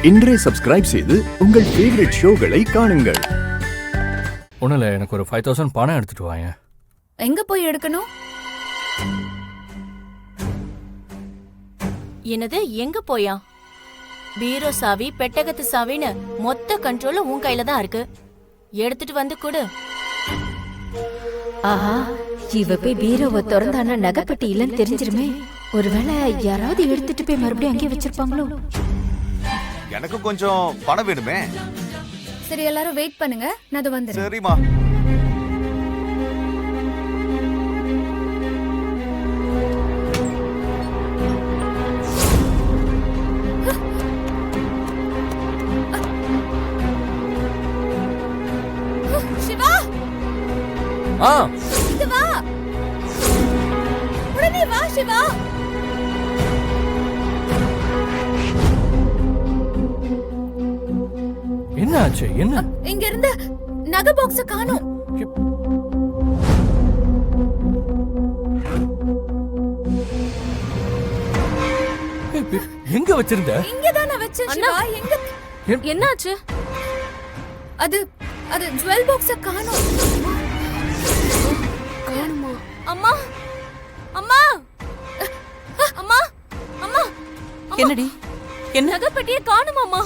இன்றே சப்ஸ்கிரைப் செய்து உங்கள் ஃபேவரட் ஷோகளை காணுங்கள். ஒண்ணுல எனக்கு ஒரு 5000 பணம் எடுத்துட்டு வாங்க. எங்க போய் எடுக்கணும்? என்னது எங்க போயா? பீரோ சாவி பெட்டகத்து சாவின்னு மொத்த கண்ட்ரோலும் உன் கையில தான் இருக்கு. எடுத்துட்டு வந்து கொடு. ஆஹா, இவ போய் பீரோவை திறந்தானா நகைப்பட்டி இல்லைன்னு தெரிஞ்சிருமே. ஒருவேளை யாராவது எடுத்துட்டு போய் மறுபடியும் அங்கே வச்சிருப்பாங்களோ? எனக்கு கொஞ்சம் பணம் வேணுமே. சரி, எல்லாரும் வெயிட் பண்ணுங்க, நான் அது வந்துறேன். சரிமா. சிவா, இது வா, உடனே வா சிவா. என்ன ஆச்சு? என்ன? இங்க இருந்து நகை பாக்ஸ காணோம். எங்க வச்சிருந்த? இங்க தான் நான் வச்சேன் சிவா. எங்க? என்னாச்சு? அது ஜுவல் பாக்ஸ காணோம். காணுமா? அம்மா அம்மா அம்மா அம்மா, என்னடி? என்ன நகைப்பட்டியை காணுமாம்மா?